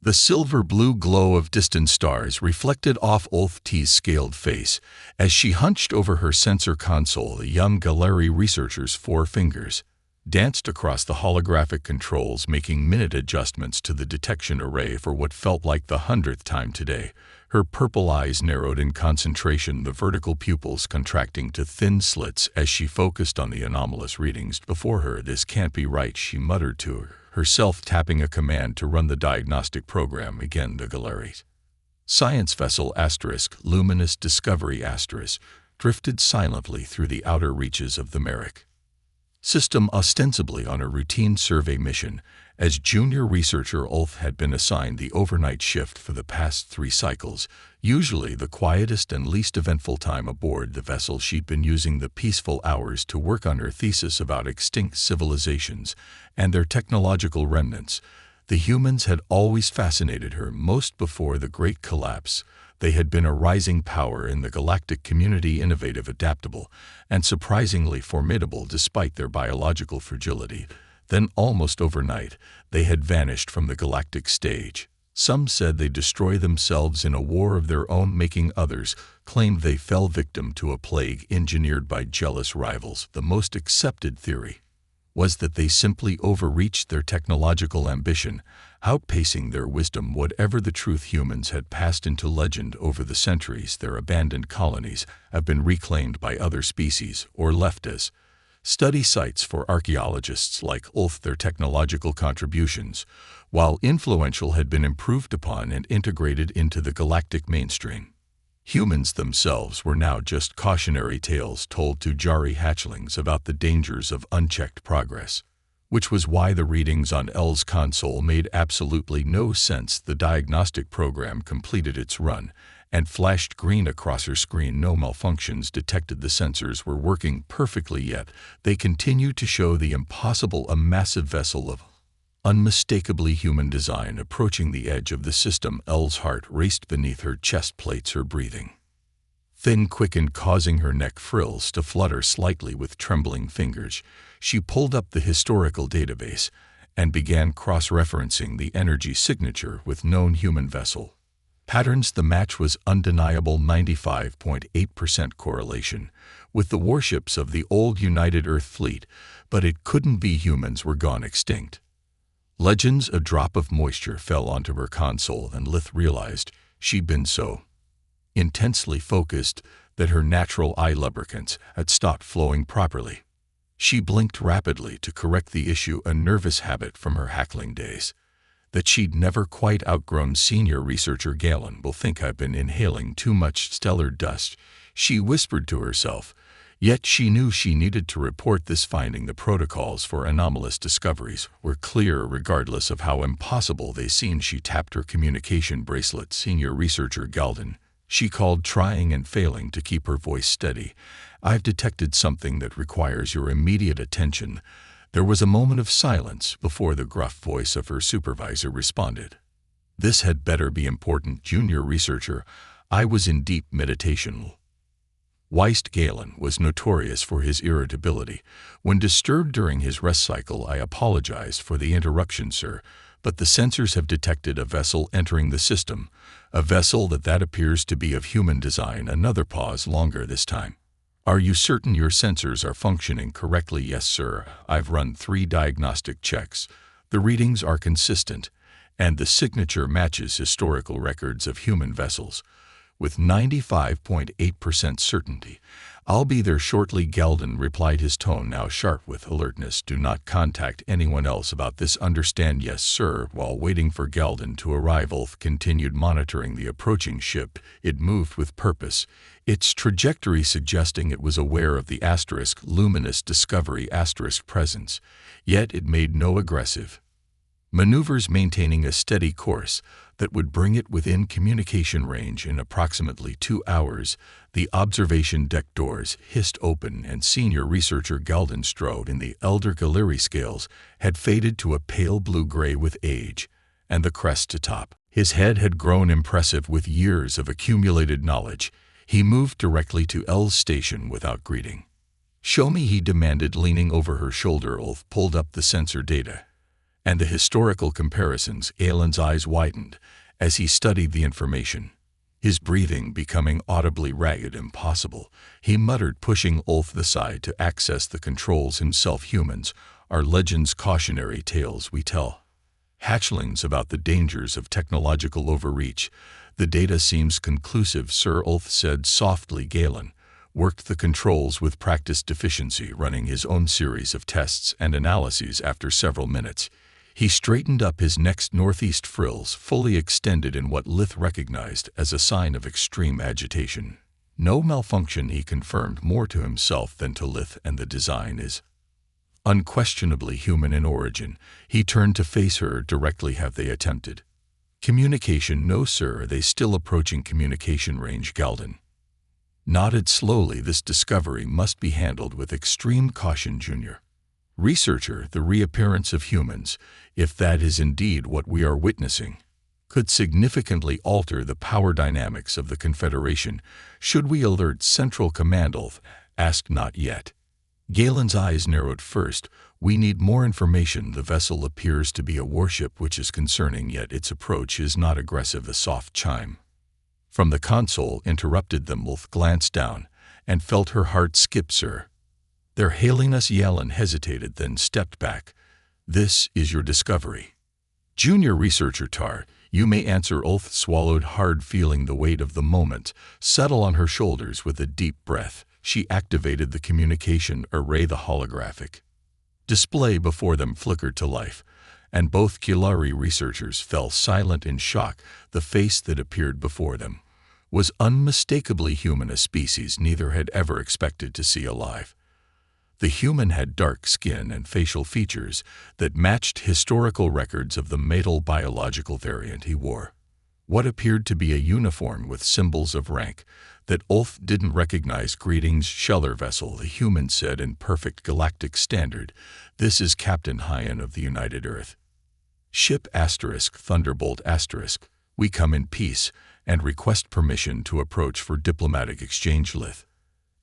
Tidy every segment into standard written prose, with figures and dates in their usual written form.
The silver-blue glow of distant stars reflected off Ulf's scaled face. As she hunched over her sensor console, the young Galactic researcher's four fingers danced across the holographic controls, making minute adjustments to the detection array for what felt like the 100th time today. Her purple eyes narrowed in concentration, the vertical pupils contracting to thin slits as she focused on the anomalous readings before her. "This can't be right," she muttered to herself, tapping a command to run the diagnostic program again. The Galactic science vessel * luminous discovery * drifted silently through the outer reaches of the Merrick system, ostensibly on a routine survey mission. As junior researcher, Ulf had been assigned the overnight shift for the past 3 cycles, usually the quietest and least eventful time aboard the vessel. She'd been using the peaceful hours to work on her thesis about extinct civilizations and their technological remnants. The humans had always fascinated her, most before the Great Collapse. They had been a rising power in the galactic community, innovative, adaptable, and surprisingly formidable despite their biological fragility. Then, almost overnight, they had vanished from the galactic stage. Some said they destroyed themselves in a war of their own making. Others claimed they fell victim to a plague engineered by jealous rivals. The most accepted theory was that they simply overreached their technological ambition, outpacing their wisdom. Whatever the truth, humans had passed into legend over the centuries. Their abandoned colonies have been reclaimed by other species or left as study sites for archaeologists like Ulf. Their technological contributions, while influential, had been improved upon and integrated into the galactic mainstream. Humans themselves were now just cautionary tales told to jarry hatchlings about the dangers of unchecked progress, which was why the readings on L's console made absolutely no sense. The diagnostic program completed its run and flashed green across her screen. No malfunctions detected. The sensors were working perfectly, yet they continued to show the impossible. A massive vessel of unmistakably human design approaching the edge of the system. L's heart raced beneath her chest plates. Her breathing thin quickened, causing her neck frills to flutter slightly. With trembling fingers, she pulled up the historical database and began cross-referencing the energy signature with known human vessel patterns. The match was undeniable, 95.8% correlation with the warships of the old United Earth fleet, but it couldn't be. Humans were gone extinct. Legends. A drop of moisture fell onto her console, and Lith realized she'd been so intensely focused that her natural eye lubricants had stopped flowing properly. She blinked rapidly to correct the issue, a nervous habit from her hackling days that she'd never quite outgrown. Senior researcher Galen will think I've been inhaling too much stellar dust, she whispered to herself. Yet she knew she needed to report this finding. The protocols for anomalous discoveries were clear regardless of how impossible they seemed. She tapped her communication bracelet. Senior researcher Galden, she called, trying and failing to keep her voice steady. "I've detected something that requires your immediate attention." There was a moment of silence before the gruff voice of her supervisor responded. "This had better be important, junior researcher." I was in deep meditation. Weist Galen was notorious for his irritability. When disturbed during his rest cycle, "I apologize for the interruption, sir, but the sensors have detected a vessel entering the system. A vessel that appears to be of human design." Another pause, longer this time. "Are you certain your sensors are functioning correctly?" "Yes, sir. I've run 3 diagnostic checks. The readings are consistent, and the signature matches historical records of human vessels with 95.8% certainty." "I'll be there shortly," Galden replied, his tone now sharp with alertness. "Do not contact anyone else about this, understand?" "Yes, sir." While waiting for Galden to arrive, Ulf continued monitoring the approaching ship. It moved with purpose, its trajectory suggesting it was aware of the * luminous discovery * presence, yet it made no aggressive maneuvers, maintaining a steady course that would bring it within communication range in approximately 2 hours. The observation deck doors hissed open, and senior researcher Galden strode in. The elder Galiri scales had faded to a pale blue-gray with age, and the crest to top. His head had grown impressive with years of accumulated knowledge. He moved directly to L's station without greeting. "Show me," he demanded, leaning over her shoulder. Ulf pulled up the sensor data And the historical comparisons, Galen's eyes widened as he studied the information. His breathing becoming audibly ragged, impossible. He muttered, pushing Ulf aside to access the controls himself. Humans are legends, cautionary tales we tell. Hatchlings about the dangers of technological overreach. The data seems conclusive, Sir, Ulf said softly. Galen worked the controls with practiced efficiency, running his own series of tests and analyses. After several minutes, he straightened up, his neck's northeast frills fully extended in what Lith recognized as a sign of extreme agitation. No malfunction, he confirmed, more to himself than to Lith, and the design is unquestionably human in origin. He turned to face her directly. Have they attempted communication? No, sir. Are they still approaching communication range? Galden nodded slowly. This discovery must be handled with extreme caution, Junior Researcher. The reappearance of humans, if that is indeed what we are witnessing, could significantly alter the power dynamics of the Confederation. Should we alert Central Command? Ulf asked. Not yet. Galen's eyes narrowed. First, we need more information. The vessel appears to be a warship, which is concerning, yet its approach is not aggressive. A soft chime from the console interrupted them. Ulf glanced down and felt her heart skip. Sir, they're hailing us. Yellen hesitated, then stepped back. This is your discovery, Junior Researcher Tar. You may answer. Ulf swallowed hard, feeling the weight of the moment settle on her shoulders. With a deep breath, she activated the communication array. The holographic display before them flickered to life, and both Kilari researchers fell silent in shock. The face that appeared before them was unmistakably human, a species neither had ever expected to see alive. The human had dark skin and facial features that matched historical records of the male biological variant. He wore what appeared to be a uniform with symbols of rank that Ulf didn't recognize. Greetings, Scheller vessel, the human said in perfect galactic standard. This is Captain Hyan of the United Earth Ship Thunderbolt *. We come in peace and request permission to approach for diplomatic exchange. Lith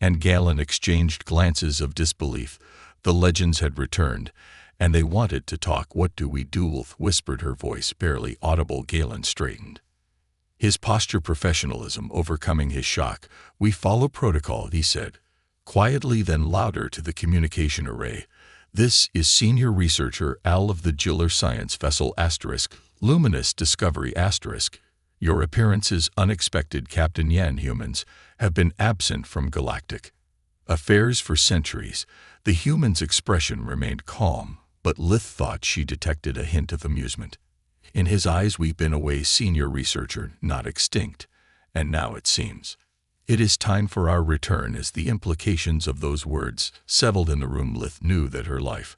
and Galen exchanged glances of disbelief. The legends had returned, and they wanted to talk. What do we do? Ulf whispered, her voice barely audible. Galen straightened, his posture professionalism overcoming his shock. We follow protocol, he said, quietly, then louder to the communication array. This is Senior Researcher Al of the Giller Science Vessel *, Luminous Discovery *. Your appearance is unexpected, Captain Yan. Humans have been absent from galactic affairs for centuries. The human's expression remained calm, but Lith thought she detected a hint of amusement in his eyes. We've been away, Senior Researcher, not extinct, and now it seems it is time for our return. As the implications of those words settled in the room, Lith knew that her life,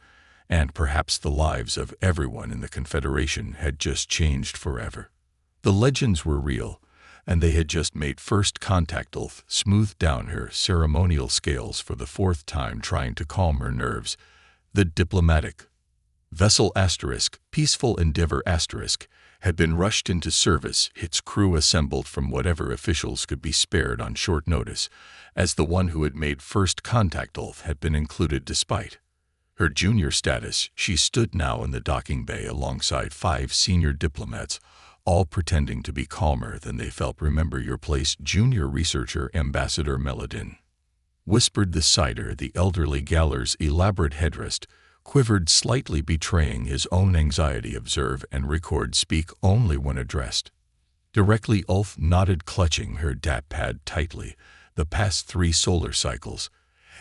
and perhaps the lives of everyone in the Confederation, had just changed forever. The legends were real, and they had just made first contact. Ulf smoothed down her ceremonial scales for the fourth time, trying to calm her nerves. The diplomatic vessel * Peaceful Endeavor * had been rushed into service, its crew assembled from whatever officials could be spared on short notice. As the one who had made first contact, Ulf had been included. Despite her junior status, she stood now in the docking bay alongside 5 senior diplomats, all pretending to be calmer than they felt. Remember your place, Junior Researcher. Ambassador Meladin whispered the cider. The elderly Galler's elaborate headrest quivered slightly, betraying his own anxiety. Observe and record. Speak only when addressed directly. Ulf nodded, clutching her datpad tightly. The past 3 solar cycles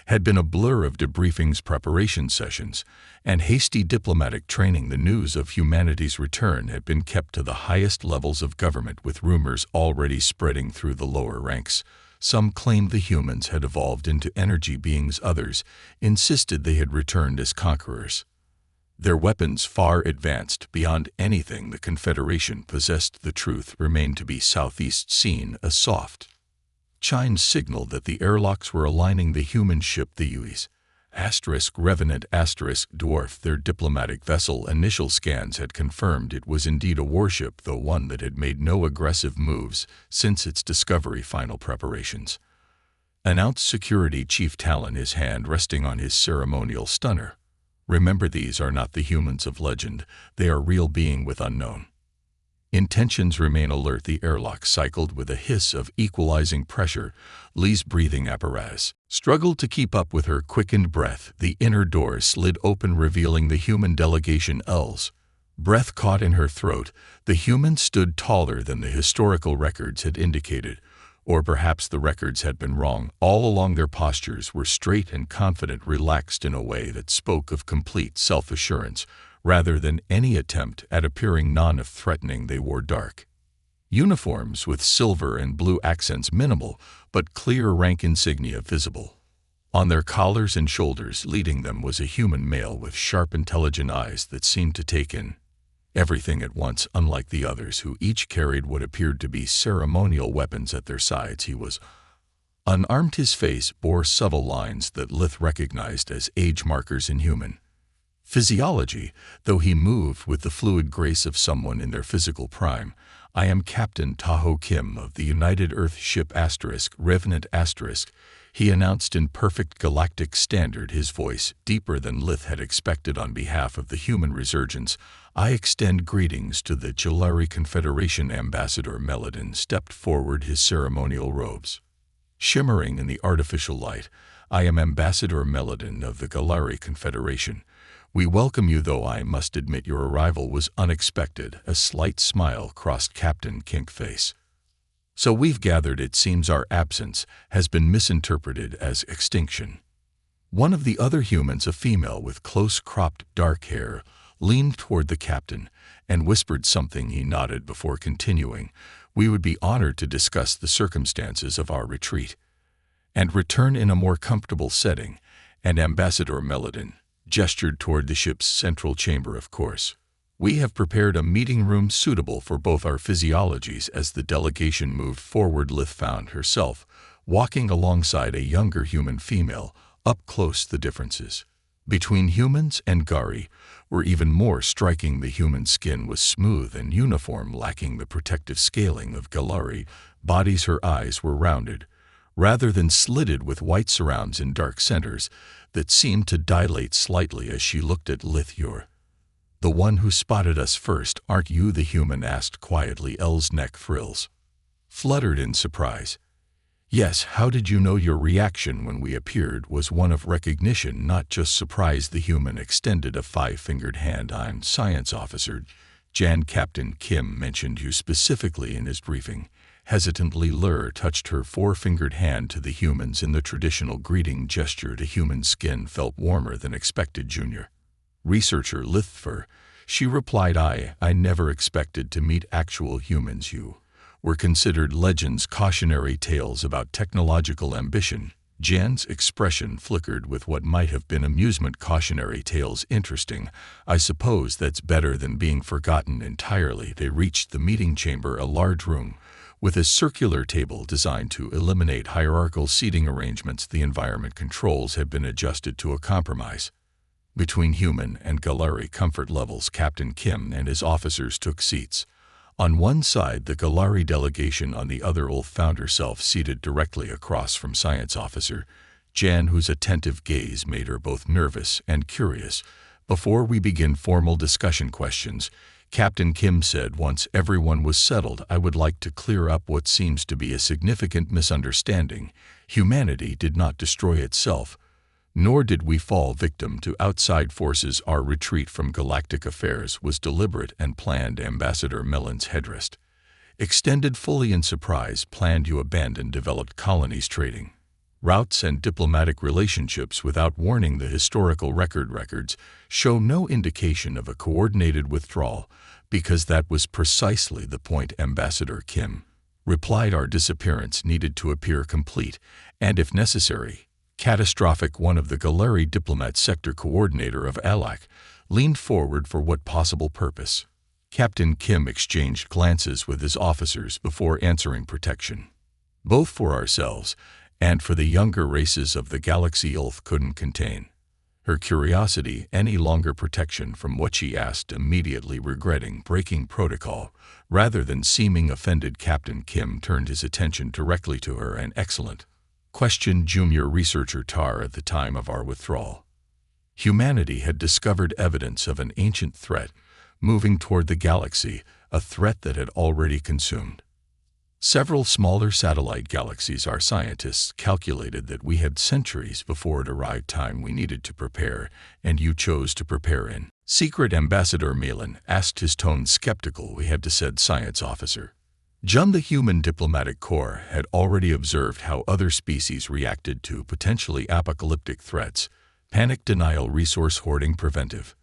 had been a blur of debriefings, preparation sessions, and hasty diplomatic training. The news of humanity's return had been kept to the highest levels of government, with rumors already spreading through the lower ranks. Some claimed the humans had evolved into energy beings. Others insisted they had returned as conquerors, their weapons far advanced beyond anything the Confederation possessed. The truth remained to be southeast. Seen a soft chime signaled that the airlocks were aligning. The human ship, the UEs Revenant Dwarf, their diplomatic vessel. Initial scans had confirmed it was indeed a warship, though one that had made no aggressive moves since its discovery. Final preparations, announced Security Chief Talon, his hand resting on his ceremonial stunner. Remember, these are not the humans of legend. They are real beings with unknown intentions. Remain alert. The airlock cycled with a hiss of equalizing pressure. Lee's breathing apparatus struggled to keep up with her quickened breath. The inner door slid open, revealing the human delegation. L's breath caught in her throat. The humans stood taller than the historical records had indicated. Or perhaps the records had been wrong. All along, their postures were straight and confident, relaxed in a way that spoke of complete self-assurance, rather than any attempt at appearing non-threatening. They wore dark uniforms with silver and blue accents, minimal but clear rank insignia visible on their collars and shoulders. Leading them was a human male with sharp, intelligent eyes that seemed to take in everything at once. Unlike the others, who each carried what appeared to be ceremonial weapons at their sides, he was unarmed. His face bore subtle lines that Lith recognized as age markers in human physiology, though he moved with the fluid grace of someone in their physical prime. "I am Captain Tahoe Kim of the United Earth Ship Revenant *," he announced in perfect Galactic standard, his voice deeper than Lith had expected. "On behalf of the human resurgence, I extend greetings to the Galactic Confederation." Ambassador Meladin stepped forward, his ceremonial robes shimmering in the artificial light. "I am Ambassador Meladin of the Galactic Confederation. We welcome you, though I must admit your arrival was unexpected." A slight smile crossed Captain Kink's face. "So we've gathered. It seems our absence has been misinterpreted as extinction." One of the other humans, a female with close-cropped dark hair, leaned toward the captain and whispered something. He nodded before continuing. "We would be honored to discuss the circumstances of our retreat and return in a more comfortable setting." And Ambassador Meladin gestured toward the ship's central chamber. "Of course, we have prepared a meeting room suitable for both our physiologies." As the delegation moved forward, Lith found herself walking alongside a younger human female. Up close, the differences between humans and Gari were even more striking. The human skin was smooth and uniform, lacking the protective scaling of Galari bodies. Her eyes were rounded, rather than slitted, with white surrounds in dark centers that seemed to dilate slightly as she looked at Lith. "You're the one who spotted us first, aren't you?" the human asked quietly. L's neck frills fluttered in surprise. "Yes, how did you know?" "Your reaction when we appeared was one of recognition, not just surprise." The human extended a 5-fingered hand. "I'm Science Officer Jan. Captain Kim mentioned you specifically in his briefing." Hesitantly, Lur touched her 4-fingered hand to the humans in the traditional greeting gesture. The human skin felt warmer than expected. "Junior researcher Lithfer," she replied. I never expected to meet actual humans. You were considered legends, cautionary tales about technological ambition." Jan's expression flickered with what might have been amusement. "Cautionary tales, interesting. I suppose that's better than being forgotten entirely." They reached the meeting chamber, a large room with a circular table designed to eliminate hierarchical seating arrangements. The environment controls had been adjusted to a compromise between human and Galari comfort levels. Captain Kim and his officers took seats on one side, the Galari delegation on the other. Ulf found herself seated directly across from Science Officer Jan, whose attentive gaze made her both nervous and curious. "Before we begin formal discussion questions," Captain Kim said once everyone was settled, "I would like to clear up what seems to be a significant misunderstanding. Humanity did not destroy itself, nor did we fall victim to outside forces. Our retreat from galactic affairs was deliberate and planned." Ambassador Mellon's headrest extended fully in surprise. "Planned? You abandoned developed colonies, trading routes, and diplomatic relationships without warning. The historical records show no indication of a coordinated withdrawal, because that was precisely the point." Ambassador Kim replied. "Our disappearance needed to appear complete and, if necessary, catastrophic." One of the Galari diplomats, sector coordinator of ALAC, leaned forward. "For what possible purpose?" Captain Kim exchanged glances with his officers before answering. "Protection, both for ourselves and for the younger races of the galaxy." Ulf couldn't contain her curiosity any longer. "Protection from what?" she asked, immediately regretting breaking protocol. Rather than seeming offended, Captain Kim turned his attention directly to her. "An excellent question, junior researcher Tar. At the time of our withdrawal, Humanity had discovered evidence of an ancient threat moving toward the galaxy, a threat that had already consumed several smaller satellite galaxies. Our scientists calculated that we had centuries before it arrived, time we needed to prepare, and you chose to prepare in secret. Ambassador Malin asked, his tone skeptical. We had to, said science officer Jun. The human diplomatic corps had already observed how other species reacted to potentially apocalyptic threats: panic, denial, resource hoarding, preventive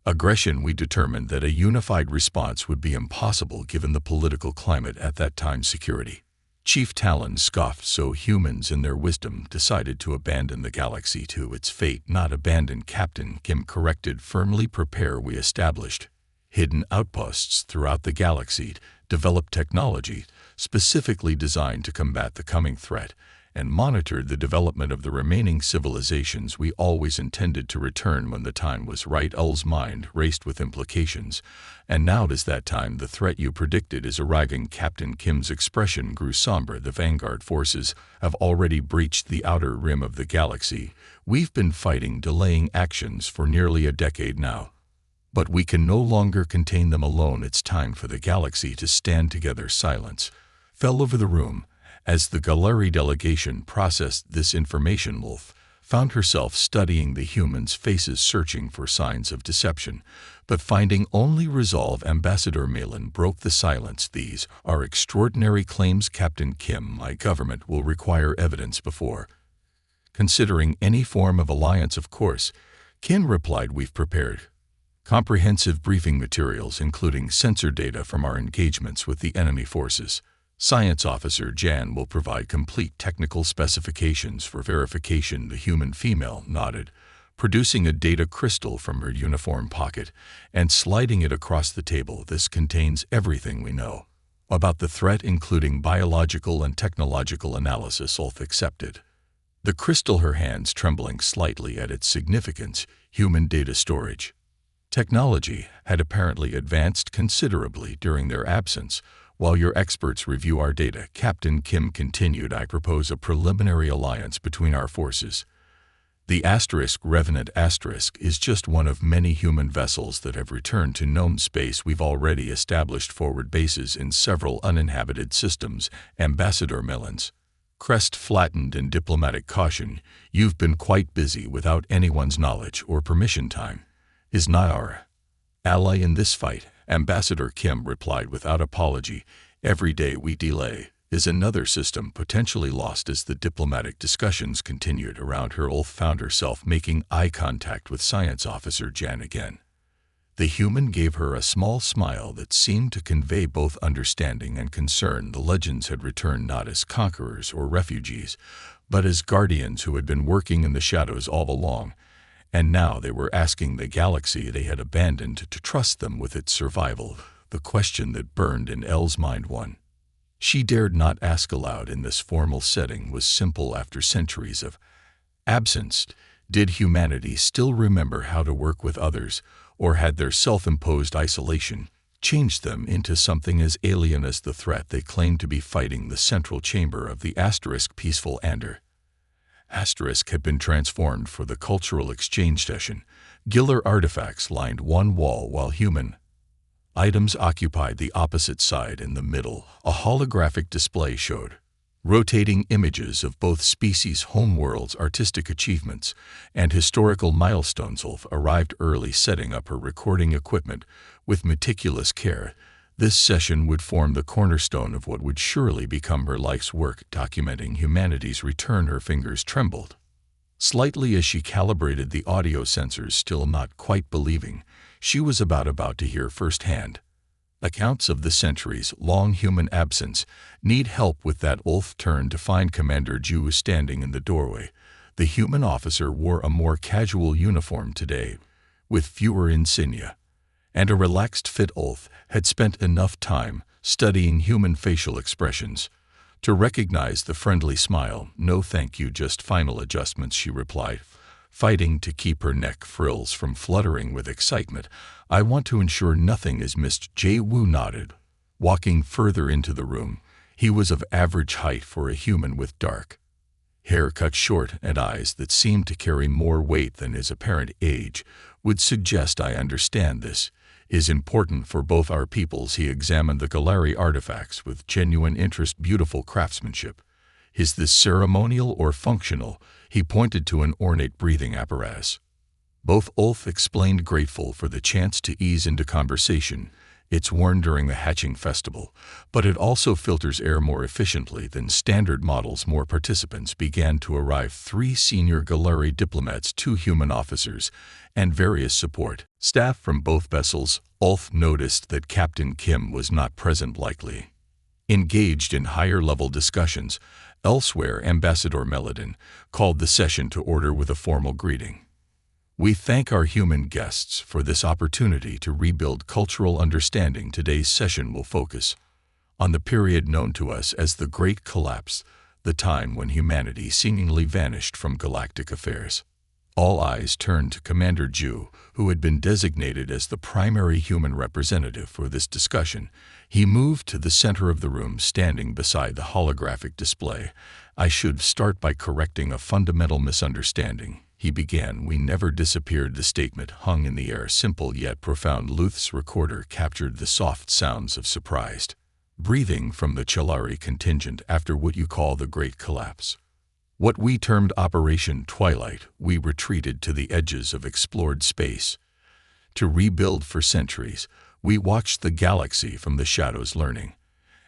aggression. We determined that a unified response would be impossible given the political climate at that time. Security Chief Talon scoffed. So humans in their wisdom decided to abandon the galaxy to its fate. Not abandon, Captain Kim corrected firmly. Prepare. We established hidden outposts throughout the galaxy, developed technology specifically designed to combat the coming threat, and monitored the development of the remaining civilizations. We always intended to return when the time was right. Ul's mind raced with implications. And now does that time, the threat you predicted, is arriving. Captain Kim's expression grew somber. The Vanguard forces have already breached the outer rim of the galaxy. We've been fighting, delaying actions for nearly a decade now. But we can no longer contain them alone. It's time for the galaxy to stand together. Silence fell over the room as the Galactic delegation processed this information. Wolf found herself studying the humans' faces, searching for signs of deception, but finding only resolve. Ambassador Malin broke the silence. These are extraordinary claims, Captain Kim. My government will require evidence before considering any form of alliance. Of course, Kim replied. We've prepared comprehensive briefing materials, including sensor data from our engagements with the enemy forces. Science Officer Jan will provide complete technical specifications for verification. The human female nodded, producing a data crystal from her uniform pocket and sliding it across the table. This contains everything we know about the threat, including biological and technological analysis. Ulf accepted the crystal, her hands trembling slightly at its significance. Human data storage technology had apparently advanced considerably during their absence. While your experts review our data, Captain Kim continued, I propose a preliminary alliance between our forces. The Revenant is just one of many human vessels that have returned to known space. We've already established forward bases in several uninhabited systems. Ambassador Malin's crest flattened in diplomatic caution. You've been quite busy without anyone's knowledge or permission. Time is nigh. Our ally in this fight, Ambassador Kim replied without apology. Every day we delay is another system potentially lost. As the diplomatic discussions continued around her, Ulf found herself making eye contact with Science Officer Jan again. The human gave her a small smile that seemed to convey both understanding and concern. The legends had returned not as conquerors or refugees, but as guardians who had been working in the shadows all along. And now they were asking the galaxy they had abandoned to trust them with its survival. The question that burned in Elle's mind, one she dared not ask aloud in this formal setting, was simple. After centuries of absence, did humanity still remember how to work with others, or had their self-imposed isolation changed them into something as alien as the threat they claimed to be fighting? The central chamber of the peaceful had been transformed for the cultural exchange session. Giller artifacts lined one wall while human items occupied the opposite side. In the middle, a holographic display showed rotating images of both species' homeworlds, artistic achievements, and historical milestones. Ulf arrived early, setting up her recording equipment with meticulous care. This session would form the cornerstone of what would surely become her life's work, documenting humanity's return. Her fingers trembled slightly as she calibrated the audio sensors, still not quite believing she was about to hear firsthand accounts of the centuries-long human absence. Need help with that? Ulf turned to find Commander Ju standing in the doorway. The human officer wore a more casual uniform today, with fewer insignia and a relaxed fit. Ulf had spent enough time studying human facial expressions to recognize the friendly smile. No thank you, just final adjustments, she replied, fighting to keep her neck frills from fluttering with excitement. I want to ensure nothing is missed. Jae Woo nodded, walking further into the room. He was of average height for a human with dark Hair cut short and eyes that seemed to carry more weight than his apparent age would suggest I understand this is important for both our peoples. He examined the Galactic artifacts with genuine interest. Beautiful craftsmanship. Is this ceremonial or functional? He pointed to an ornate breathing apparatus. Both Ulf explained, grateful for the chance to ease into conversation. It's worn during the hatching festival, but it also filters air more efficiently than standard models. More participants began to arrive: 3 senior Galactic diplomats, 2 human officers, and various support staff from both vessels. Ulf noticed that Captain Kim was not present, likely engaged in higher-level discussions. Elsewhere, Ambassador Meladin called the session to order with a formal greeting. We thank our human guests for this opportunity to rebuild cultural understanding. Today's session will focus on the period known to us as the Great Collapse, the time when humanity seemingly vanished from galactic affairs. All eyes turned to Commander Ju, who had been designated as the primary human representative for this discussion. He moved to the center of the room, standing beside the holographic display. I should start by correcting a fundamental misunderstanding, he began. We never disappeared. The statement hung in the air, simple yet profound. Luth's recorder captured the soft sounds of surprised breathing from the Chalari contingent after what you call the Great Collapse. What we termed Operation Twilight. We retreated to the edges of explored space to rebuild. For centuries, we watched the galaxy from the shadows, learning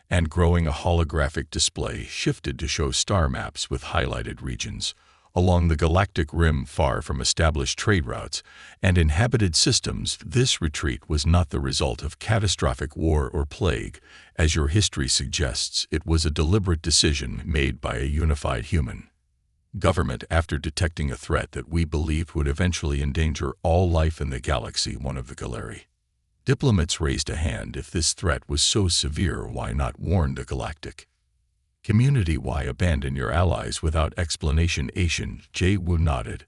and growing. A holographic display shifted to show star maps with highlighted regions along the galactic rim, far from established trade routes and inhabited systems. This retreat was not the result of catastrophic war or plague, as your history suggests. It was a deliberate decision made by a unified human government after detecting a threat that we believed would eventually endanger all life in the galaxy. One of the Galactic diplomats raised a hand. If this threat was so severe, why not warn the galactic community? Why abandon your allies without explanation? Asian J. Wu nodded,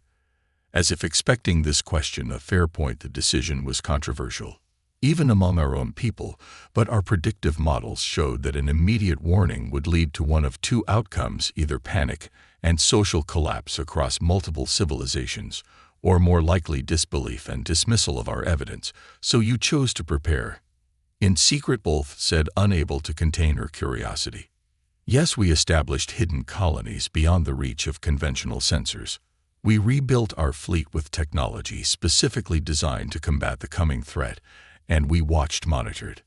as if expecting this question. A fair point. The decision was controversial, even among our own people, but our predictive models showed that an immediate warning would lead to one of 2 outcomes: either panic and social collapse across multiple civilizations, or more likely disbelief and dismissal of our evidence. So you chose to prepare in secret, Ulf said, unable to contain her curiosity. Yes, we established hidden colonies beyond the reach of conventional sensors. We rebuilt our fleet with technology specifically designed to combat the coming threat, and we monitored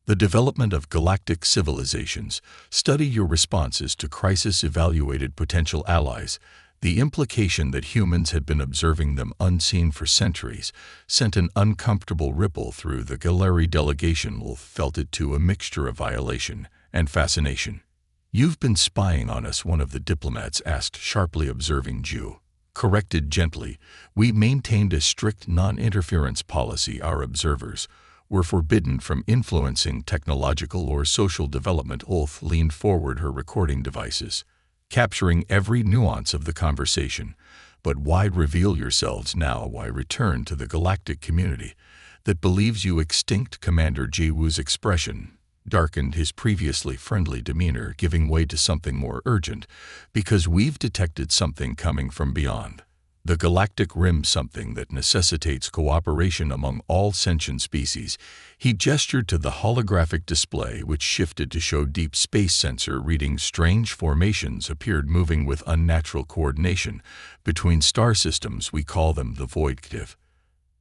the development of galactic civilizations. Study your responses to crisis, evaluated potential allies. The implication that humans had been observing them unseen for centuries sent an uncomfortable ripple through the Galactic delegation. Ulf felt it too, a mixture of violation and fascination. You've been spying on us, one of the diplomats asked sharply. Observing Ju corrected gently. We maintained a strict non-interference policy. Our observers were forbidden from influencing technological or social development. Ulf leaned forward, her recording devices capturing every nuance of the conversation. But why reveal yourselves now? Why return to the galactic community that believes you extinct? Commander Ji Wu's expression darkened, his previously friendly demeanor giving way to something more urgent. Because we've detected something coming from beyond the galactic rim, something that necessitates cooperation among all sentient species. He gestured to the holographic display, which shifted to show deep space sensor readings. Strange formations appeared, moving with unnatural coordination between star systems. We call them the Voidctive.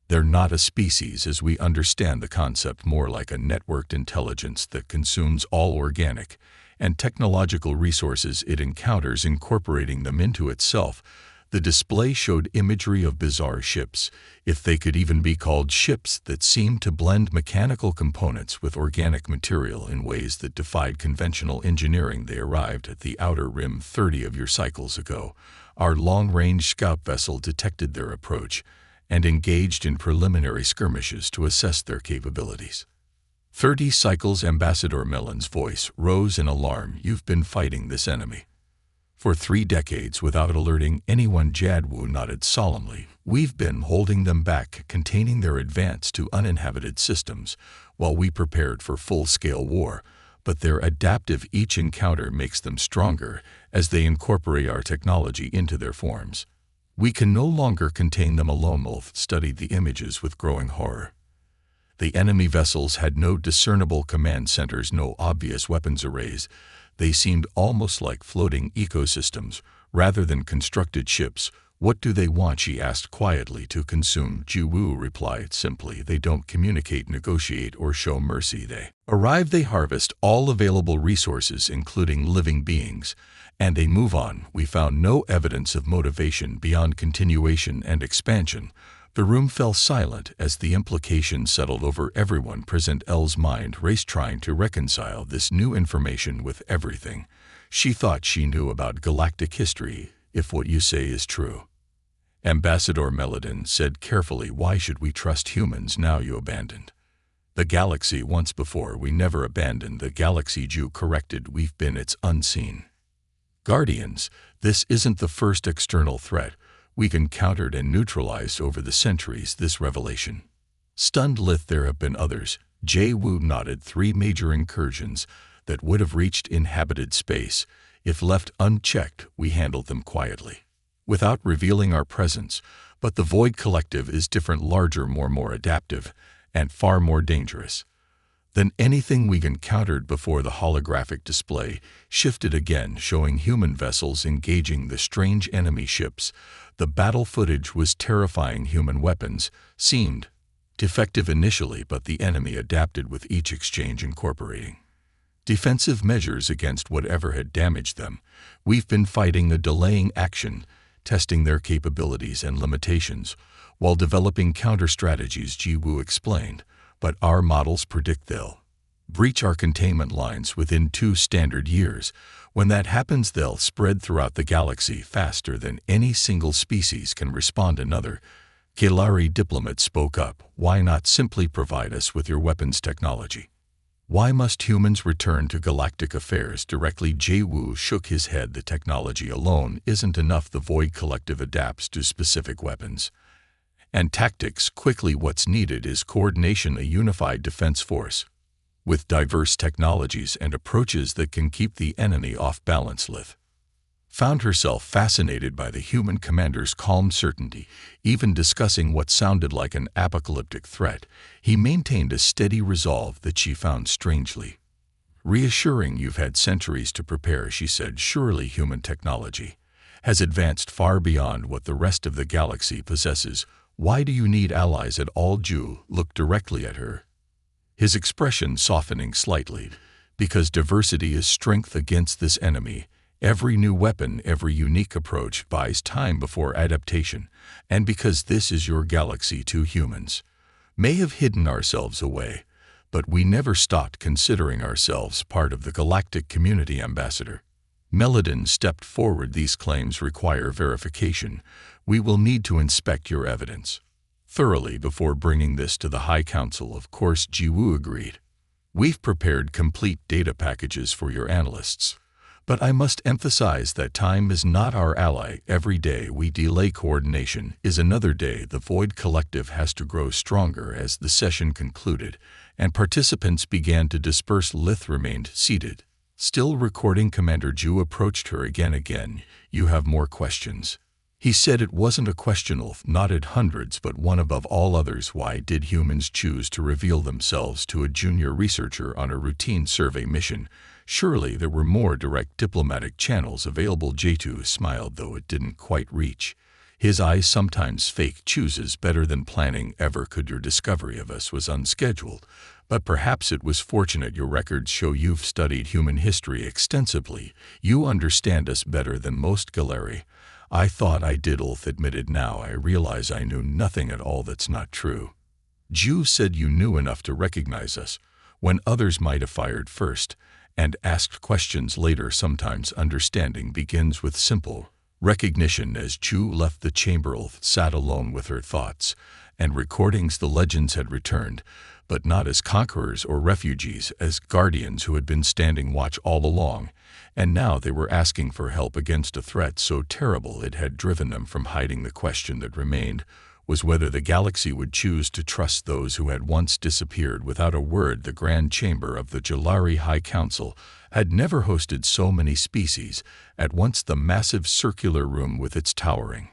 They're not a species as we understand the concept, more like a networked intelligence that consumes all organic and technological resources it encounters, incorporating them into itself. The display showed imagery of bizarre ships, if they could even be called ships, that seemed to blend mechanical components with organic material in ways that defied conventional engineering. They arrived at the outer rim 30 of your cycles ago. Our long-range scout vessel detected their approach and engaged in preliminary skirmishes to assess their capabilities. 30 cycles. Ambassador Mellon's voice rose in alarm. You've been fighting this enemy for 3 decades without alerting anyone. Jadwu nodded solemnly. We've been holding them back, containing their advance to uninhabited systems while we prepared for full-scale war. but they're adaptive. Each encounter makes them stronger as they incorporate our technology into their forms. We can no longer contain them alone. Ulf studied the images with growing horror. The enemy vessels had no discernible command centers, no obvious weapons arrays. They seemed almost like floating ecosystems rather than constructed ships. What do they want? She asked quietly. To consume. Jiwoo replied simply. They don't communicate, negotiate, or show mercy. They arrive, they harvest all available resources, including living beings, and they move on. We found no evidence of motivation beyond continuation and expansion. The room fell silent as the implication settled over everyone present. Elle's mind raced, trying to reconcile this new information with everything she thought she knew about galactic history. If what you say is true, Ambassador Meladin said carefully, why should we trust humans now? You abandoned the galaxy once before. We never abandoned the galaxy, Ju corrected. We've been its unseen guardians. This isn't the first external threat we've encountered and neutralized over the centuries. This revelation stunned Lith. There have been others. Jiwoo nodded. 3 major incursions that would have reached inhabited space. If left unchecked, we handled them quietly, without revealing our presence. But the Void Collective is different, larger, more adaptive, and far more dangerous than anything we encountered before. The holographic display shifted again, showing human vessels engaging the strange enemy ships. The battle footage was terrifying. Human weapons seemed defective initially, but the enemy adapted with each exchange, incorporating defensive measures against whatever had damaged them. We've been fighting a delaying action, testing their capabilities and limitations, while developing counter-strategies, Jiwoo explained. But our models predict they'll breach our containment lines within 2 standard years. When that happens, they'll spread throughout the galaxy faster than any single species can respond. Another Galari diplomat spoke up. Why not simply provide us with your weapons technology? Why must humans return to galactic affairs directly? Jiwoo shook his head. The technology alone isn't enough. The Void Collective adapts to specific weapons and tactics quickly. What's needed is coordination, a unified defense force with diverse technologies and approaches that can keep the enemy off balance. Lith found herself fascinated by the human commander's calm certainty. Even discussing what sounded like an apocalyptic threat, he maintained a steady resolve that she found strangely reassuring. You've had centuries to prepare, she said. Surely human technology has advanced far beyond what the rest of the galaxy possesses. Why do you need allies at all? Ju looked directly at her, his expression softening slightly. Because diversity is strength against this enemy. Every new weapon, every unique approach buys time before adaptation. And because this is your galaxy, 2 humans may have hidden ourselves away, but we never stopped considering ourselves part of the galactic community. Ambassador Meladin stepped forward. These claims require verification. We will need to inspect your evidence thoroughly before bringing this to the High Council. Of course, Jiwoo agreed. We've prepared complete data packages for your analysts. But I must emphasize that time is not our ally. Every day we delay coordination is another day. The Void Collective has to grow stronger. As the session concluded and participants began to disperse, Lith remained seated, still recording. Commander Ju approached her again. You have more questions, he said. It wasn't a question. Ulf nodded. Hundreds, but one above all others. Why did humans choose to reveal themselves to a junior researcher on a routine survey mission? Surely there were more direct diplomatic channels available. J2 smiled, though it didn't quite reach his eyes. Sometimes fake chooses better than planning ever could. Your discovery of us was unscheduled, but perhaps it was fortunate. Your records show you've studied human history extensively. You understand us better than most Galari. I thought I did, Ulf admitted. Now I realize I knew nothing at all. That's not true. Ju said you knew enough to recognize us when others might have fired first and asked questions later. Sometimes understanding begins with simple recognition. As Ju left the chamber, Ulf sat alone with her thoughts and recordings. The legends had returned, but not as conquerors or refugees, as guardians who had been standing watch all along, and now they were asking for help against a threat so terrible it had driven them from hiding. The question that remained was whether the galaxy would choose to trust those who had once disappeared without a word. The Grand Chamber of the Galari High Council had never hosted so many species. At once the massive circular room with its towering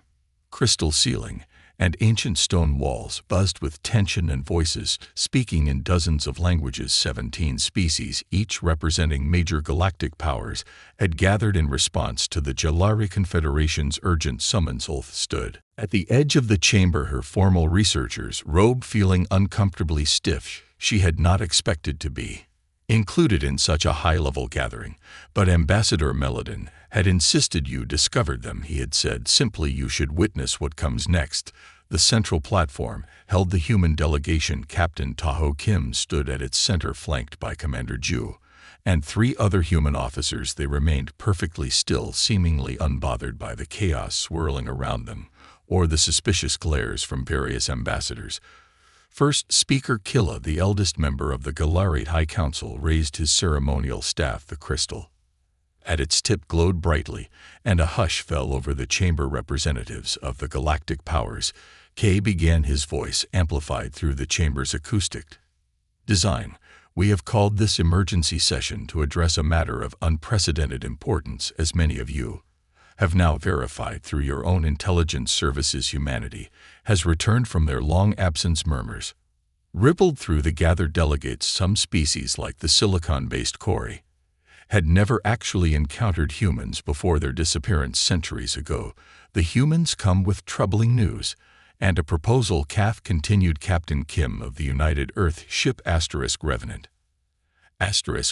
crystal ceiling and ancient stone walls buzzed with tension and voices speaking in dozens of languages. 17 species, each representing major galactic powers, had gathered in response to the Galari Confederation's urgent summons. Ulth stood at the edge of the chamber, her formal researcher's robe feeling uncomfortably stiff. She had not expected to be included in such a high-level gathering, but Ambassador Meladin had insisted. You discovered them, he had said simply. You should witness what comes next. The central platform held the human delegation. Captain Tahoe Kim stood at its center, flanked by Commander Ju and 3 other human officers. They remained perfectly still, seemingly unbothered by the chaos swirling around them or the suspicious glares from various ambassadors. First Speaker Killa, the eldest member of the Galari High Council, raised his ceremonial staff. The crystal at its tip glowed brightly, and a hush fell over the chamber. Representatives of the galactic powers, K began, his voice amplified through the chamber's acoustic design. We have called this emergency session to address a matter of unprecedented importance. As many of you have now verified through your own intelligence services, humanity has returned from their long absence. Murmurs rippled through the gathered delegates. Some species, like the silicon-based Kori, had never actually encountered humans before their disappearance centuries ago. The humans come with troubling news and a proposal. Kath continued. Captain Kim of the United Earth ship Revenant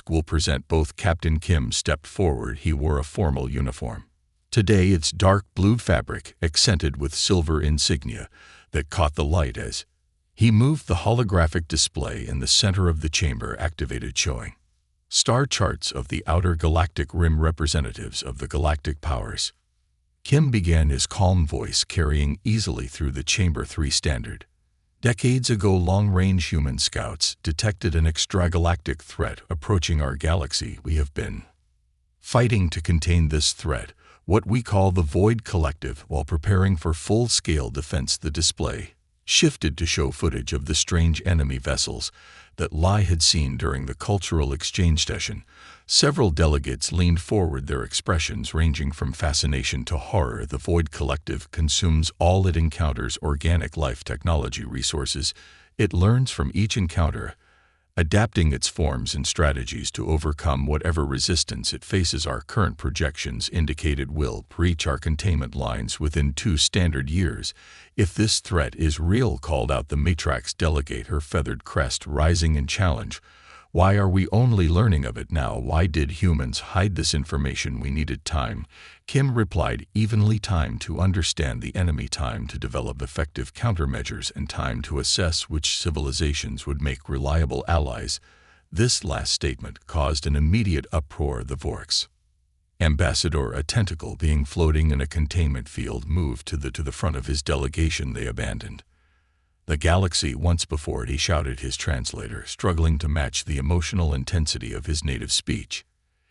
will present both. Captain Kim stepped forward. He wore a formal uniform. Today its dark blue fabric accented with silver insignia that caught the light as he moved. The holographic display in the center of the chamber activated, showing star charts of the outer galactic rim, representatives of the galactic powers. Kim began, his calm voice carrying easily through the chamber. 3 standard. Decades ago, long-range human scouts detected an extragalactic threat approaching our galaxy. We have been fighting to contain this threat, what we call the Void Collective, while preparing for full-scale defense. The display shifted to show footage of the strange enemy vessels that Lai had seen during the cultural exchange session. Several delegates leaned forward, their expressions ranging from fascination to horror. The Void Collective consumes all it encounters: organic life, technology, resources. It learns from each encounter, adapting its forms and strategies to overcome whatever resistance it faces. Our current projections indicate it will breach our containment lines within 2 standard years. If this threat is real, called out the Matrax delegate, her feathered crest rising in challenge. Why are we only learning of it now? Why did humans hide this information? We needed time, Kim replied evenly. Time to understand the enemy, time to develop effective countermeasures, and time to assess which civilizations would make reliable allies. This last statement caused an immediate uproar. The Vorks ambassador, a tentacle being floating in a containment field, moved to the front of his delegation. They abandoned the galaxy once before, he shouted, his translator struggling to match the emotional intensity of his native speech.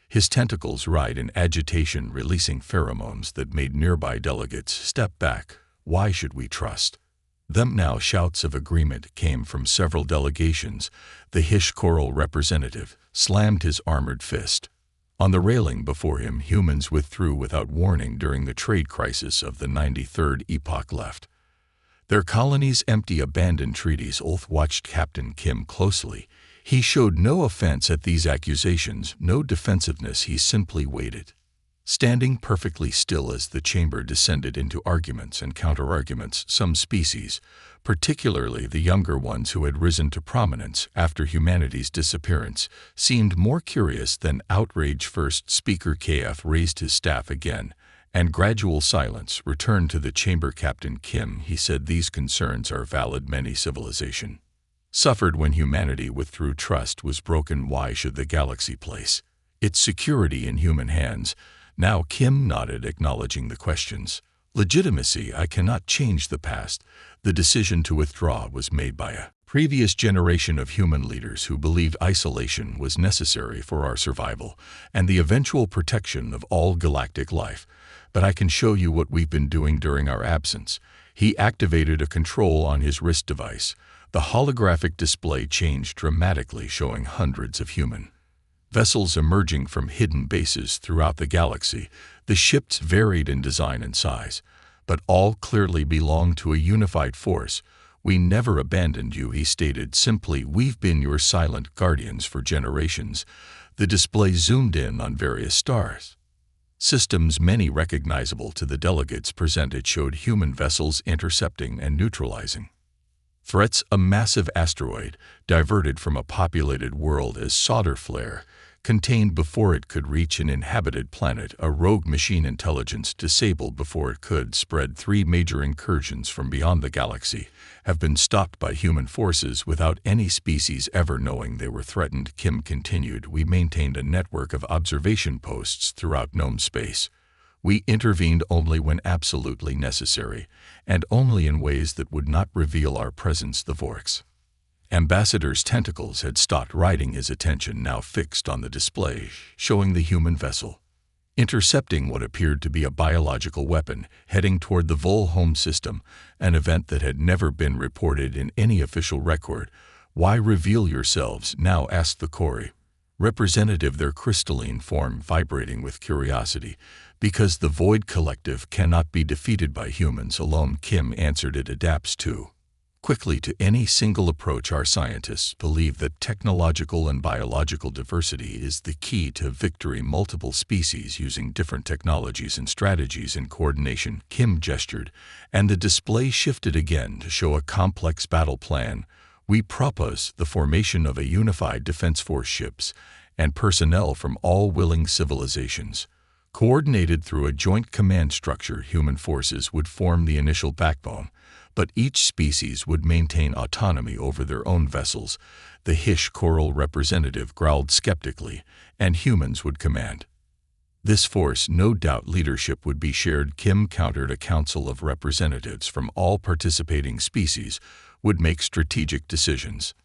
His tentacles writhed in agitation, releasing pheromones that made nearby delegates step back. Why should we trust them now? Shouts of agreement came from several delegations. The Hish Coral representative slammed his armored fist on the railing before him. Humans withdrew without warning during the trade crisis of the 93rd epoch, left their colonies empty, abandoned treaties. Ulth watched Captain Kim closely. He showed no offense at these accusations, no defensiveness. He simply waited, standing perfectly still as the chamber descended into arguments and counter-arguments. Some species, particularly the younger ones who had risen to prominence after humanity's disappearance, seemed more curious than outraged. First Speaker KF raised his staff again, and gradual silence returned to the chamber. Captain Kim, he said, these concerns are valid. Many civilization suffered when humanity withdrew. Trust was broken. Why should the galaxy place its security in human hands? Now Kim nodded, acknowledging the question's legitimacy. I cannot change the past. The decision to withdraw was made by a previous generation of human leaders who believed isolation was necessary for our survival and the eventual protection of all galactic life. But I can show you what we've been doing during our absence. He activated a control on his wrist device. The holographic display changed dramatically, showing hundreds of human vessels emerging from hidden bases throughout the galaxy. The ships varied in design and size, but all clearly belonged to a unified force. "We never abandoned you," he stated simply. "We've been your silent guardians for generations." The display zoomed in on various stars systems, many recognizable to the delegates present. It showed human vessels intercepting and neutralizing threats. A massive asteroid, diverted from a populated world as solder flare, contained before it could reach an inhabited planet. A rogue machine intelligence, disabled before it could spread. 3 major incursions from beyond the galaxy have been stopped by human forces without any species ever knowing they were threatened, Kim continued. "We maintained a network of observation posts throughout known space. We intervened only when absolutely necessary, and only in ways that would not reveal our presence." The Vork's ambassador's tentacles had stopped riding, his attention now fixed on the display, showing the human vessel intercepting what appeared to be a biological weapon, heading toward the Vol home system, an event that had never been reported in any official record. "Why reveal yourselves now?" asked the Corey representative, their crystalline form vibrating with curiosity. "Because the Void Collective cannot be defeated by humans alone," Kim answered. "It adapts too quickly to any single approach. Our scientists believe that technological and biological diversity is the key to victory. Multiple species using different technologies and strategies in coordination." Kim gestured, and the display shifted again to show a complex battle plan. "We propose the formation of a unified defense force, ships and personnel from all willing civilizations. Coordinated through a joint command structure, human forces would form the initial backbone, but each species would maintain autonomy over their own vessels." The Hish Coral representative growled skeptically. "And humans would command this force." "No doubt leadership would be shared," Kim countered. "A council of representatives from all participating species would make strategic decisions.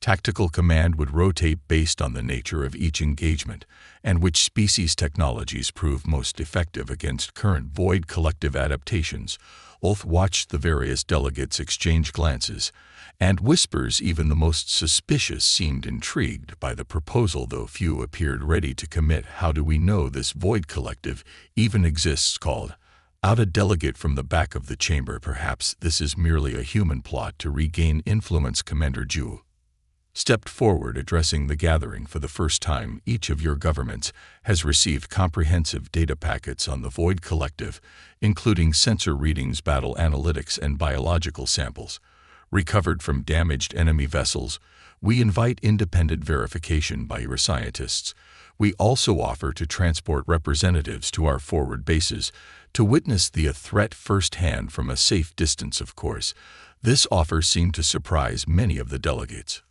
Tactical command would rotate based on the nature of each engagement and which species' technologies prove most effective against current Void Collective adaptations." Ulf watched the various delegates exchange glances and whispers. Even the most suspicious seemed intrigued by the proposal, though few appeared ready to commit. "How do we know this Void Collective even exists?" called out a delegate from the back of the chamber. "Perhaps this is merely a human plot to regain influence." Commander Ju stepped forward, addressing the gathering. "For the first time, each of your governments has received comprehensive data packets on the Void Collective, including sensor readings, battle analytics, and biological samples recovered from damaged enemy vessels. We invite independent verification by your scientists. We also offer to transport representatives to our forward bases to witness the threat firsthand from a safe distance, of course." This offer seemed to surprise many of the delegates.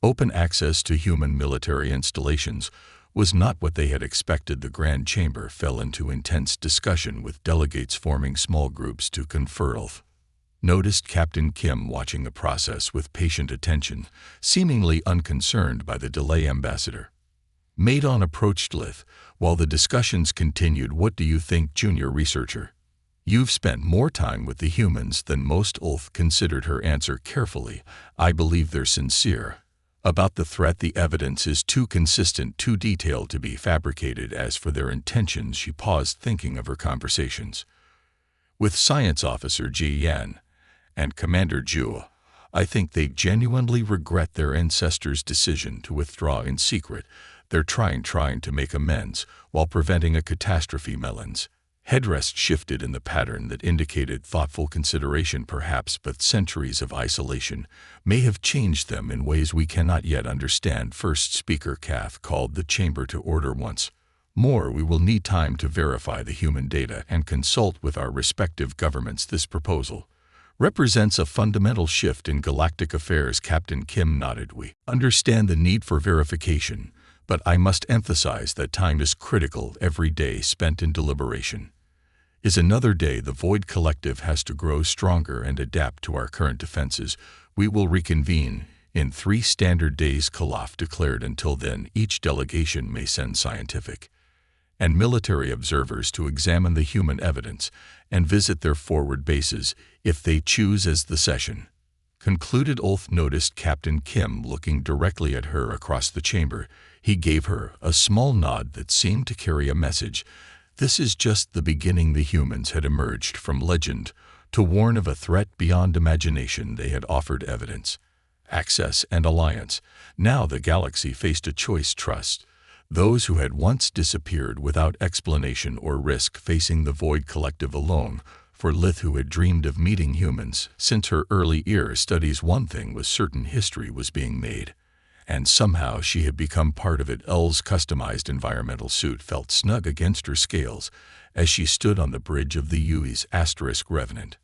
Open access to human military installations was not what they had expected. The Grand Chamber fell into intense discussion, with delegates forming small groups to confer. Ulf noticed Captain Kim watching the process with patient attention, seemingly unconcerned by the delay. Ambassador Maidon approached Lith while the discussions continued. "What do you think, junior researcher? You've spent more time with the humans than most." Ulf considered her answer carefully. "I believe they're sincere about the threat. The evidence is too consistent, too detailed to be fabricated. As for their intentions," she paused, thinking of her conversations with Science Officer Ji Yan and Commander Ju. "I think they genuinely regret their ancestors' decision to withdraw in secret. They're trying to make amends while preventing a catastrophe." Melon's headrest shifted in the pattern that indicated thoughtful consideration. "Perhaps, but centuries of isolation may have changed them in ways we cannot yet understand." First Speaker Kath called the chamber to order. "Once more, we will need time to verify the human data and consult with our respective governments. This proposal represents a fundamental shift in galactic affairs." Captain Kim nodded. "We understand the need for verification, but I must emphasize that time is critical. Every day spent in deliberation is another day. The Void Collective has to grow stronger and adapt to our current defenses. We will reconvene in 3 standard days," Kalaf declared. "Until then, each delegation may send scientific and military observers to examine the human evidence and visit their forward bases if they choose as the session concluded. Ulf noticed Captain Kim looking directly at her across the chamber. He gave her a small nod that seemed to carry a message. This is just the beginning. The humans had emerged from legend to warn of a threat beyond imagination. They had offered evidence, access, and alliance. Now the galaxy faced a choice: trust those who had once disappeared without explanation, or risk facing the Void Collective alone. For Lith, who had dreamed of meeting humans since her early era studies, one thing was certain: history was being made, and somehow she had become part of it. El's customized environmental suit felt snug against her scales as she stood on the bridge of the UE's Revenant.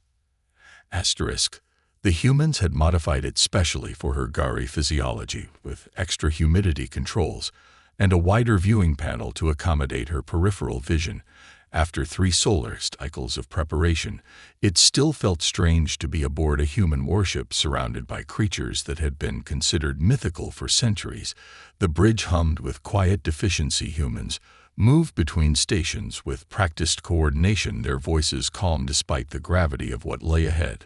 The humans had modified it specially for her Gari physiology, with extra humidity controls and a wider viewing panel to accommodate her peripheral vision. After 3 solar cycles of preparation, it still felt strange to be aboard a human warship surrounded by creatures that had been considered mythical for centuries. The bridge hummed with quiet deficiency. Humans moved between stations with practiced coordination, their voices calm despite the gravity of what lay ahead.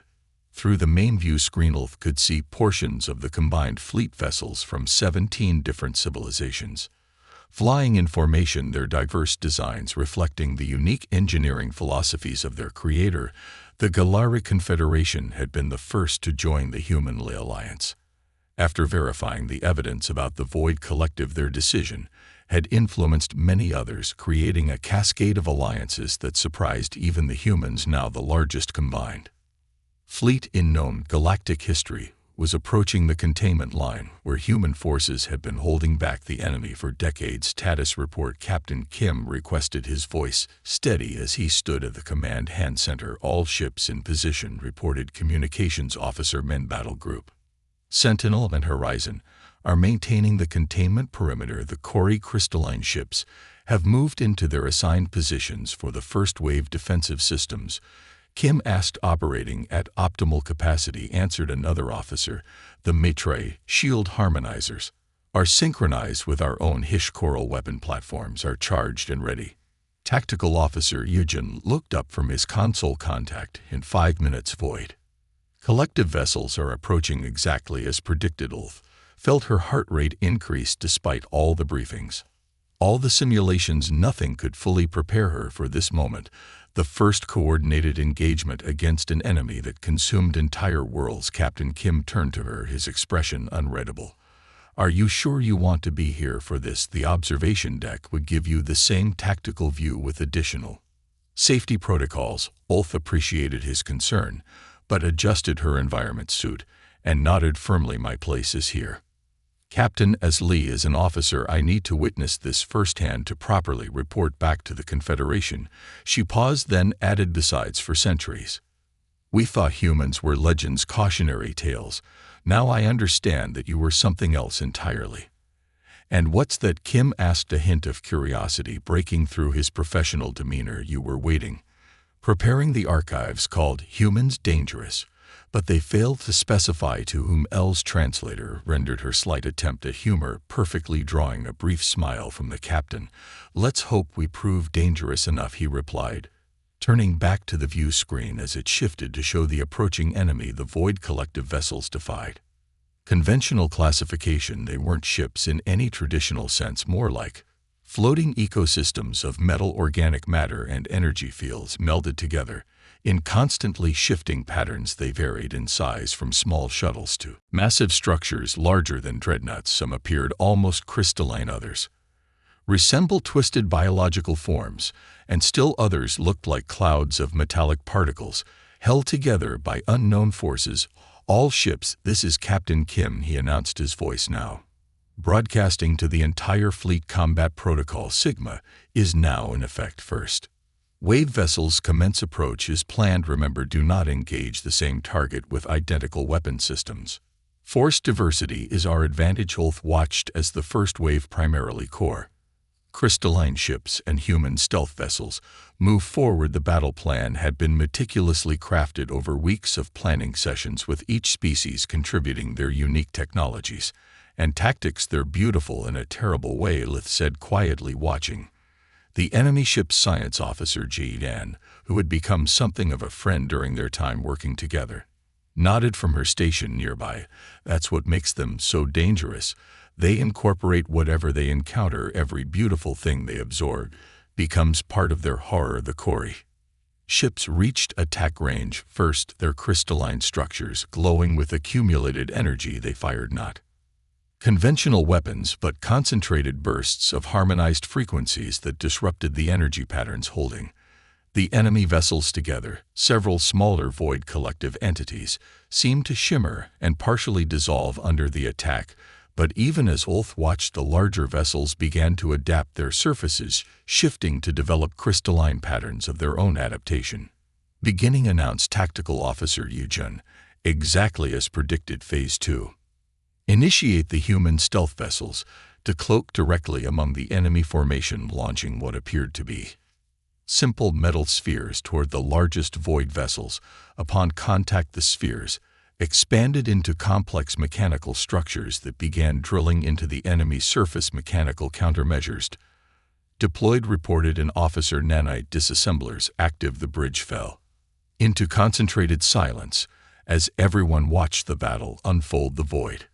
Through the main view screen, Ulf could see portions of the combined fleet vessels from 17 different civilizations, flying in formation, their diverse designs reflecting the unique engineering philosophies of their creator. The Galactic Confederation had been the first to join the Human Alliance. After verifying the evidence about the Void Collective, their decision had influenced many others, creating a cascade of alliances that surprised even the humans. Now the largest combined fleet in known galactic history was approaching the containment line, where human forces had been holding back the enemy for decades. Status report. Captain Kim requested, his voice steady as he stood at the command hand center. All ships in position, reported Communications Officer. Men Battle Group Sentinel and Horizon are maintaining the containment perimeter. The Cori crystalline ships have moved into their assigned positions for the first wave defensive systems. Kim asked. Operating at optimal capacity, answered another officer. The Maitre shield harmonizers are synchronized with our own Hish Coral weapon platforms, are charged and ready. Tactical Officer Yujin looked up from his console. Contact in 5 minutes. Void Collective vessels are approaching exactly as predicted. Ulf felt her heart rate increase despite all the briefings, all the simulations. Nothing could fully prepare her for this moment, the first coordinated engagement against an enemy that consumed entire worlds. Captain Kim turned to her, his expression unreadable. Are you sure you want to be here for this? The observation deck would give you the same tactical view with additional safety protocols. Ulf appreciated his concern, but adjusted her environment suit and nodded firmly. My place is here, Captain. As Lee is an officer, I need to witness this firsthand to properly report back to the Confederation. She paused, then added, besides, for centuries we thought humans were legends, cautionary tales. Now I understand that you were something else entirely. And what's that? Kim asked, a hint of curiosity breaking through his professional demeanor. You were waiting, preparing the archives called Humans Dangerous, but they failed to specify to whom. El's translator rendered her slight attempt at humor, perfectly drawing a brief smile from the captain. Let's hope we prove dangerous enough, he replied, turning back to the view screen as it shifted to show the approaching enemy. The Void Collective vessels defied conventional classification. They weren't ships in any traditional sense, more like floating ecosystems of metal, organic matter, and energy fields melded together in constantly shifting patterns. They varied in size from small shuttles to massive structures larger than dreadnoughts. Some appeared almost crystalline, others resembled twisted biological forms, and still others looked like clouds of metallic particles held together by unknown forces. All ships, this is Captain Kim, he announced, his voice now broadcasting to the entire fleet. Combat Protocol Sigma is now in effect. First wave vessels commence approach is planned. Remember, do not engage the same target with identical weapon systems. Force diversity is our advantage. Ulf watched as the first wave, primarily core crystalline ships and human stealth vessels, move forward. The battle plan had been meticulously crafted over weeks of planning sessions, with each species contributing their unique technologies and tactics. They're beautiful in a terrible way, Lith said quietly, watching The enemy ship's science officer, Jian, who had become something of a friend during their time working together, nodded from her station nearby. That's what makes them so dangerous. They incorporate whatever they encounter. Every beautiful thing they absorb becomes part of their horror. The Kori ships reached attack range. First, their crystalline structures glowing with accumulated energy. They fired not conventional weapons, but concentrated bursts of harmonized frequencies that disrupted the energy patterns holding the enemy vessels together. Several smaller void collective entities seemed to shimmer and partially dissolve under the attack, but even as Ulth watched, the larger vessels began to adapt their surfaces, shifting to develop crystalline patterns of their own adaptation. Beginning, announced Tactical Officer Yujun, exactly as predicted. Phase 2. Initiate the human stealth vessels to cloak directly among the enemy formation, launching what appeared to be simple metal spheres toward the largest void vessels. Upon contact, the spheres expanded into complex mechanical structures that began drilling into the enemy's surface. Mechanical countermeasures deployed, reported an officer. Nanite disassemblers active. The bridge fell into concentrated silence as everyone watched the battle unfold. The void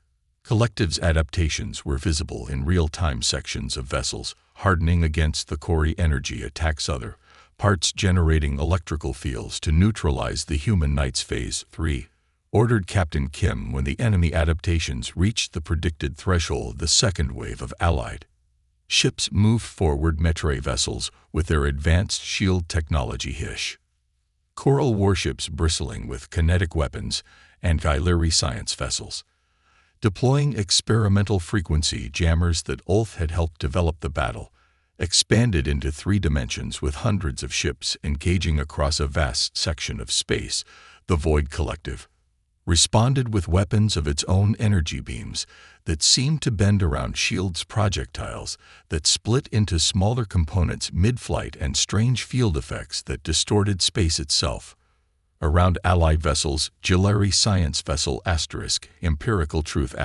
collective's adaptations were visible in real-time. Sections of vessels hardening against the Kori energy attacks, other parts generating electrical fields to neutralize the human knights. Phase 3. Ordered Captain Kim. When the enemy adaptations reached the predicted threshold, the second wave of allied ships moved forward. Metre vessels with their advanced shield technology, HFY coral warships bristling with kinetic weapons, and Galactic science vessels deploying experimental frequency jammers that Ulth had helped develop. The battle expanded into 3 dimensions with hundreds of ships engaging across a vast section of space. The Void Collective responded with weapons of its own, energy beams that seemed to bend around shields, projectiles that split into smaller components mid-flight, and strange field effects that distorted space itself. Around allied vessels, Galactic science vessel Empirical Truth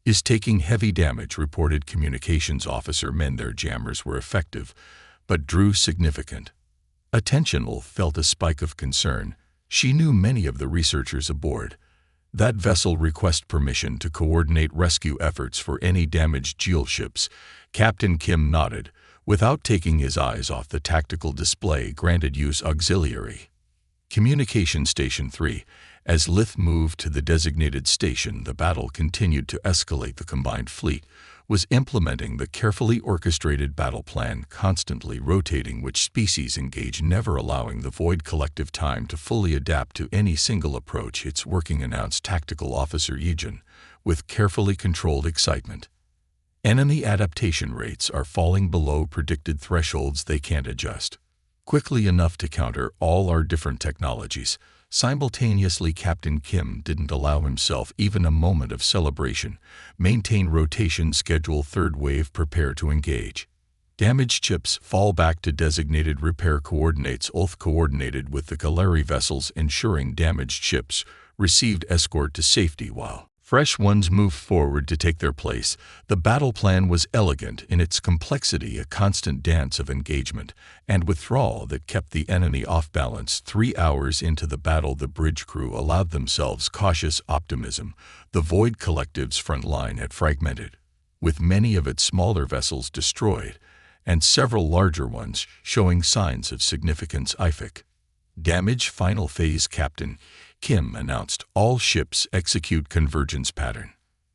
is taking heavy damage, reported communications officer. Men, their jammers were effective, but drew significant attention. Ulth felt a spike of concern. She knew many of the researchers aboard that vessel. Request permission to coordinate rescue efforts for any damaged GEOL ships. Captain Kim nodded, without taking his eyes off the tactical display. Granted use. Auxiliary Communication Station 3. As Lith moved to the designated station, the battle continued to escalate. The combined fleet was implementing the carefully orchestrated battle plan, constantly rotating which species engage, never allowing the Void Collective time to fully adapt to any single approach. It's working, announced Tactical Officer Yujun, with carefully controlled excitement. Enemy adaptation rates are falling below predicted thresholds. They can't adjust quickly enough to counter all our different technologies simultaneously. Captain Kim didn't allow himself even a moment of celebration. Maintain rotation schedule. Third wave, prepare to engage. Damaged ships fall back to designated repair coordinates. Ulth coordinated with the Galactic vessels, ensuring damaged ships received escort to safety while fresh ones moved forward to take their place. The battle plan was elegant in its complexity, a constant dance of engagement and withdrawal that kept the enemy off balance. 3 hours into the battle, the bridge crew allowed themselves cautious optimism. The Void Collective's front line had fragmented, with many of its smaller vessels destroyed, and several larger ones showing signs of significance. IFIC damage. Final phase. Captain Kim announced all ships execute convergence pattern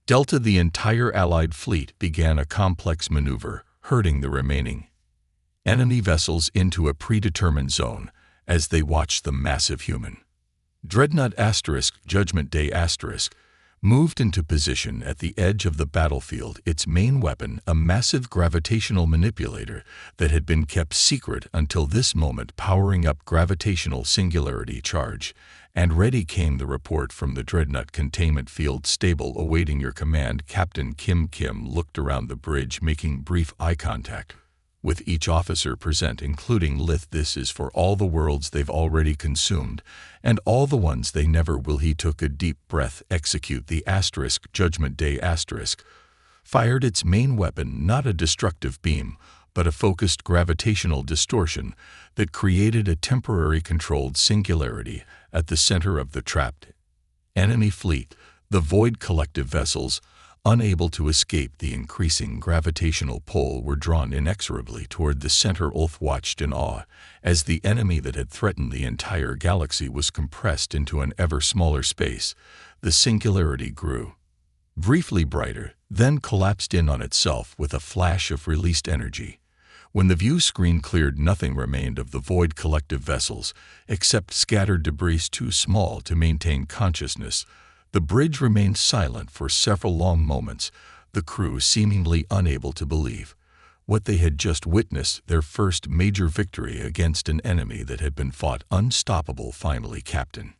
Delta. The entire Allied fleet began a complex maneuver, herding the remaining enemy vessels into a predetermined zone as they watched the massive human Dreadnought Judgment Day moved into position at the edge of the battlefield. Its main weapon, a massive gravitational manipulator that had been kept secret until this moment, powering up gravitational singularity charge. And ready came the report from the Dreadnought containment field. Stable, awaiting your command. Captain Kim looked around the bridge, making brief eye contact with each officer present, including Lith. This is for all the worlds they've already consumed, and all the ones they never will. He took a deep breath. Execute. The Judgment Day fired its main weapon, not a destructive beam, but a focused gravitational distortion that created a temporary controlled singularity at the center of the trapped enemy fleet. The Void Collective vessels, unable to escape the increasing gravitational pull, were drawn inexorably toward the center. Ulf watched in awe as the enemy that had threatened the entire galaxy was compressed into an ever smaller space. The singularity grew briefly brighter, then collapsed in on itself with a flash of released energy. When the view screen cleared, nothing remained of the Void Collective vessels except scattered debris too small to maintain consciousness. The bridge remained silent for several long moments, the crew seemingly unable to believe what they had just witnessed, their first major victory against an enemy that had been fought unstoppable. Finally, Captain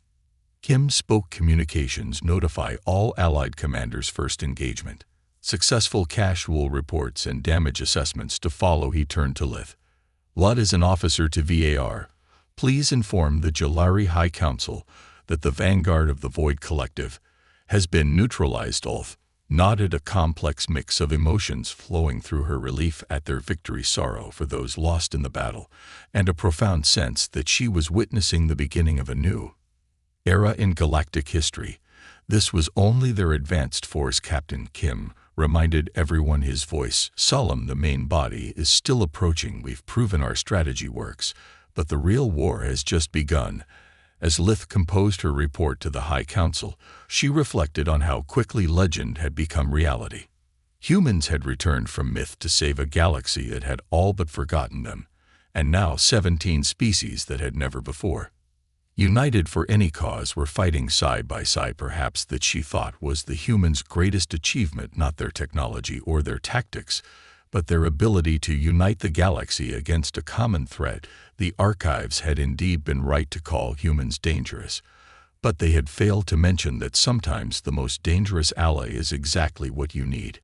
Kim spoke. Communications notify all Allied commanders. First engagement. Successful casual reports and damage assessments to follow. He turned to Lith. Lud is an officer to VAR. Please inform the Jalari High Council that the vanguard of the Void Collective has been neutralized. Ulf nodded, a complex mix of emotions flowing through her: relief at their victory, sorrow for those lost in the battle, and a profound sense that she was witnessing the beginning of a new era in galactic history. This was only their advanced force, Captain Kim reminded everyone, his voice solemn. The main body is still approaching. We've proven our strategy works, but the real war has just begun. As Lith composed her report to the High Council, she reflected on how quickly legend had become reality. Humans had returned from myth to save a galaxy that had all but forgotten them, and now 17 species that had never before united for any cause were fighting side by side. Perhaps that, she thought, was the humans' greatest achievement, not their technology or their tactics, but their ability to unite the galaxy against a common threat. The archives had indeed been right to call humans dangerous, but they had failed to mention that sometimes the most dangerous ally is exactly what you need.